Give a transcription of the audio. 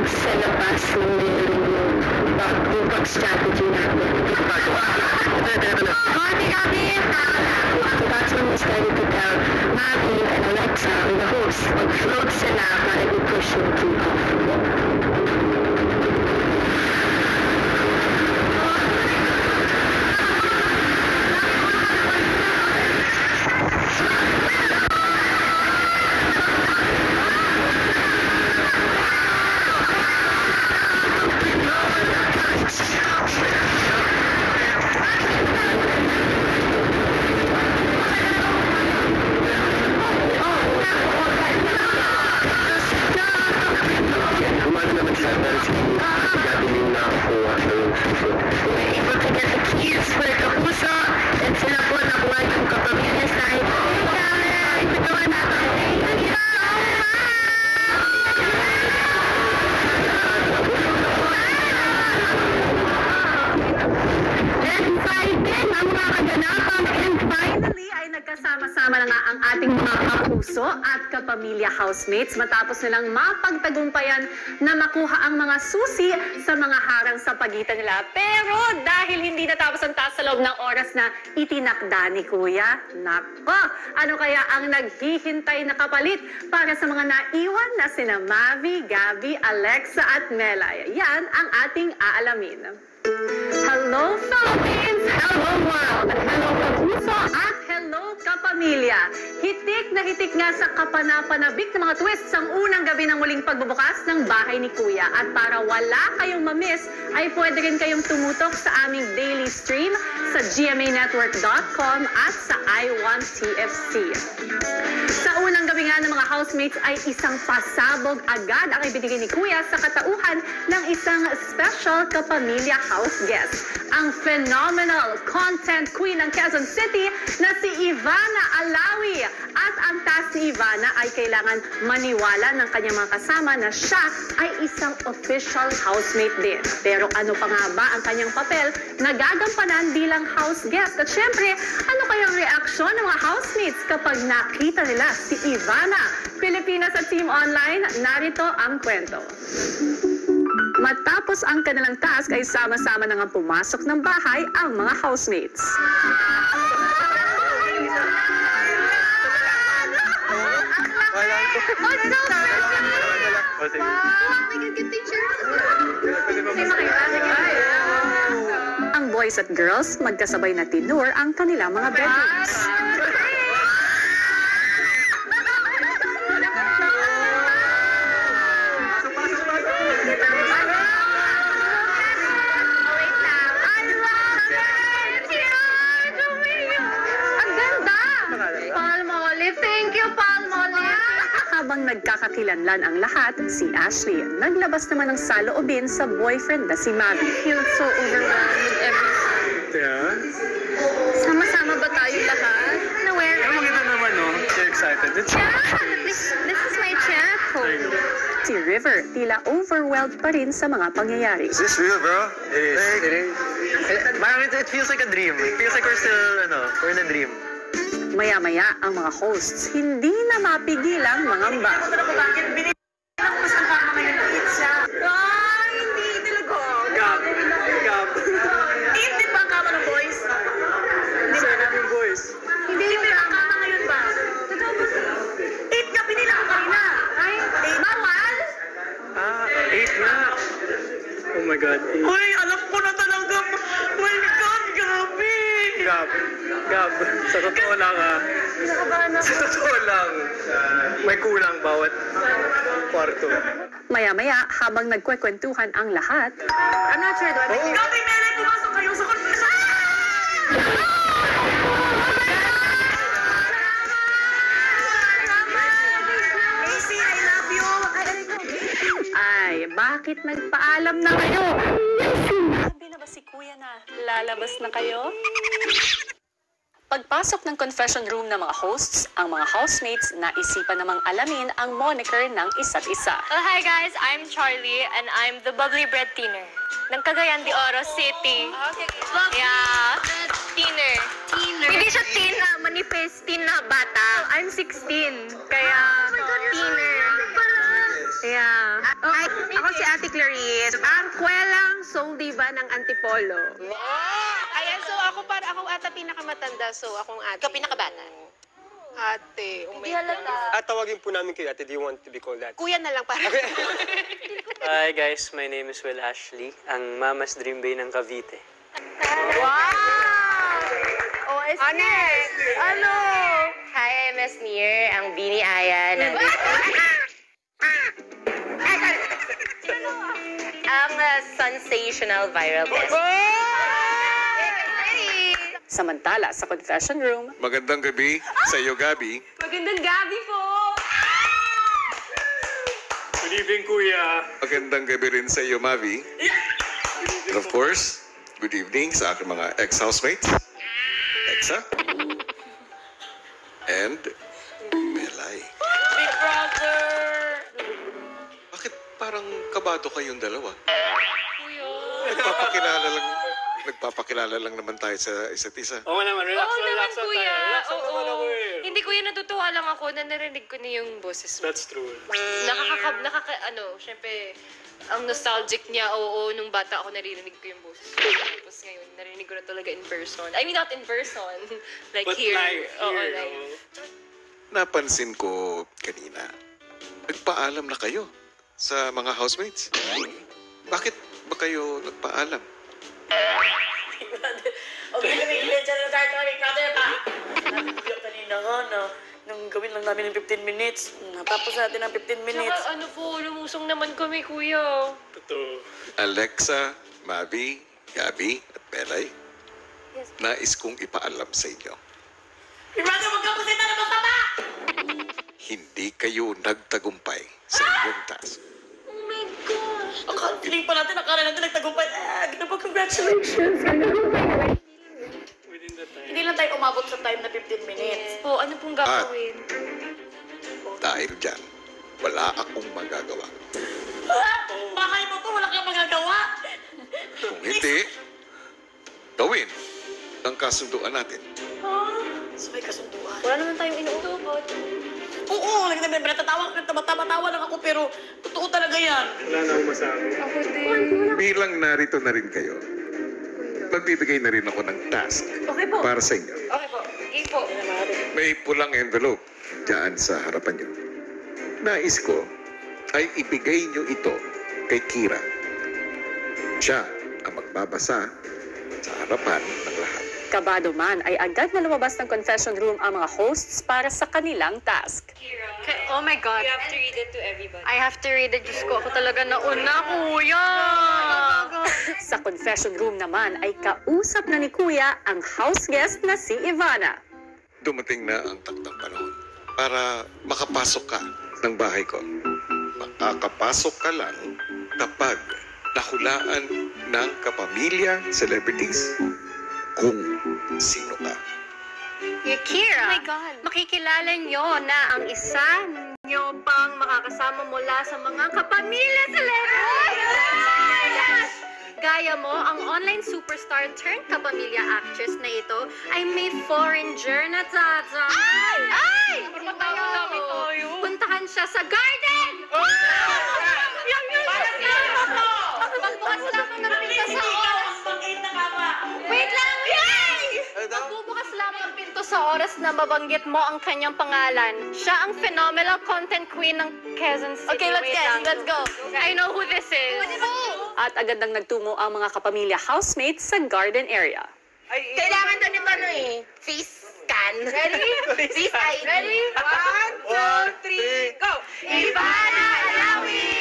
sa labas ng meron yung pag-strategy natin. That's when we started to tell Mavi and Alexa, the host, mag-float sila para i-push yung kickoff. Sama na nga ang ating mga kapuso at kapamilya housemates matapos nilang mapagtagumpayan na makuha ang mga susi sa mga harang sa pagitan nila. Pero dahil hindi natapos ang task sa loob ng oras na itinakda ni Kuya, nako, ano kaya ang naghihintay na kapalit para sa mga naiwan na sina Mavi, Gabby, Alexa at Melay? Yan ang ating aalamin. Hello Philippines! Hello world! Hello kapuso at hello kapamilya! Hitik na hitik nga sa kapanapanabik na mga twists ang unang gabi ng muling pagbubukas ng bahay ni Kuya. At para wala kayong mamiss, ay pwede rin kayong tumutok sa aming daily stream sa gmanetwork.com at sa I1TFC. Sa unang gabi nga ng mga housemates ay isang pasabog agad ang ibinigay ni Kuya sa katauhan ng isang special kapamilya house guest. Ang phenomenal content queen ng Quezon City na si Ivana Alawi. At ang task ni Ivana ay kailangan maniwala ng kanyang mga kasama na siya ay isang official housemate din. Pero ano pa nga ba ang kanyang papel na gagampanan bilang house guest? At syempre, ano kayang reaksyon ng mga housemates kapag nakita nila si Ivana? Pilipinas at Team Online, narito ang kwento. Matapos ang kanilang task ay sama-sama na nga pumasok ng bahay ang mga housemates. Ang boys at girls magkasabay na tinur ang kanilang mga bedrooms. Habang nagkakakilanlan ang lahat, si Ashley naglabas naman ng saloobin sa boyfriend na si Mavi. I feel so overwhelmed with everything. Yeah? Sama-sama ba tayo lahat? Naware? Ano kita naman, no? You're excited. It's This is my chapel. Si River, tila overwhelmed pa rin sa mga pangyayari. Is this real, bro? It is. It is. It feels like a dream. It feels like we're still, we're in a dream. Maya-maya, ang mga hosts hindi na mapigilang mangamba. Bakit binigyan ko sa kama ngayon ng pizza? Ay, hindi talaga. Gab. Hindi ba ang kama ng boys? Hindi ba yung boys? Hindi ba ang kama ngayon ba? Totoo ba? 8 nga pinila ko kanina. Ay, bawal? 8 nga. Oh my God. 8. Uy, alam ko na talaga. My God, grabe. Gab. Sa totoo lang Kinakabahan ako. Sa totoo lang. May kulang bawat kwarto. Maya-maya, habang nagkwekwentuhan ang lahat, I'm not sure. Gabi, Melay, pumasok kayo sa konfesyon. Casey, I love you. ay, bakit nagpaalam na kayo? Sabi na ba si Kuya na lalabas na kayo? Pagpasok ng confession room ng mga hosts, ang mga housemates naisipan namang alamin ang moniker ng isa't isa. Oh, hi guys, I'm Charlie and I'm the bubbly bread thinner ng Cagayan de Oro City. Yeah, thinner. Hindi siya teen na manifest, teen na bata. I'm 16, kaya thinner. Yeah. Ako Ako si Ate Clarice. Ang kwelang soldiva ng Antipolo. Ayan, so ako ata pinakamatanda, so akong ate. Ikaw pinakabata. Ate, Hindi halata. At tawagin po namin kayo, ate, do you want to be called that? Kuya na lang para. Hi guys, my name is Will Ashley, ang Mama's Dream Bay ng Cavite. OST! Ano? Hi, I'm Esnier, ang Bini Aya ng ang sensational viral best. Samantala, sa confession room, Magandang gabi sa iyo, Gabi. magandang gabi po! Good evening, kuya. Magandang gabi rin sa iyo, Mavi. And of course, good evening sa aking mga ex-housemates. Exa. And Melay. Big brother! Bakit parang kabado kayong dalawa? Kuya. Nagpapakilala lang naman tayo sa isa't isa. Oo naman, relax Oo lang, naman, relax lang kuya. tayo. Relax lang naman Oo. ako eh. Hindi, kuya, natutuwa lang ako na narinig ko na yung boses mo. That's true. Syempre, ang nostalgic niya, oo, nung bata ako naririnig ko yung boses ko. Tapos ngayon, narinig ko na talaga in person. I mean, not in person. Like But here. live Oo, here, live. no? Napansin ko kanina, nagpaalam na kayo sa mga housemates. Bakit ba kayo nagpaalam? Kanina nga na, nung gawin lang namin ng 15 minutes, natapos natin ang 15 minutes. Tsaka ano po, lumusong naman kami, kuya. Totoo. Alexa, Mavi, Gabi, at Melay, nais kong ipaalam sa inyo. Brother, magkapusita na masama! Hindi kayo nagtagumpay sa inyong task. Oh my gosh. Ang feeling pa natin, akala natin nagtagumpay. Congratulations! Within the time. Hindi lang tayo umabot sa time na 15 minutes. Po, ano pong gagawin? Dahil dyan, wala akong magagawa. Bakay mo to, wala kang magagawa. Kung hindi, gawin ang kasunduan natin. So may kasunduan. Wala naman tayong inuutot. Oo, natatawa lang ako, pero totoo talaga yan. Wala na akong masabi. Bilang narito na rin kayo, magbibigay na rin ako ng task para sa inyo. Okay po. Okay po. May pulang envelope dyan sa harapan nyo. Nais ko ay ibigay nyo ito kay Kira. Siya ang magbabasa sa harapan ng lahat. kabado man ay agad na lumabas ng confession room ang mga hosts para sa kanilang task. Oh my God. You have to read it to everybody. I have to read it. Diyos ko, ako talaga nauna, kuya. Sa confession room naman ay kausap na ni Kuya ang house guest na si Ivana. Dumating na ang takdang panahon para makapasok ka ng bahay ko. Makakapasok ka lang kapag nahulaan ng kapamilya, celebrities, kung sino ka. Kira, Oh my God. makikilala nyo na ang isa nyo pang makakasama mula sa mga kapamilya celebrities. Gaya mo, ang online superstar turned kapamilya actress na ito ay may foreigner na tata. Ay! Ay! Puntahan siya sa garden! Yung Magbukas lamang ng pinto sa oras. Wait lang! Yay! Magbubukas lamang ang pinto sa oras na mabanggit mo ang kanyang pangalan. Siya ang phenomenal content queen ng Quezon City. Okay, let's Wait guess. lang. Let's go. I know who this is. At agad nang nagtungo ang mga kapamilya housemates sa garden area. Kailangan doon ito face scan. Ready? Face ID. Ready? 1, 2, 3, go! Ivana Alawi!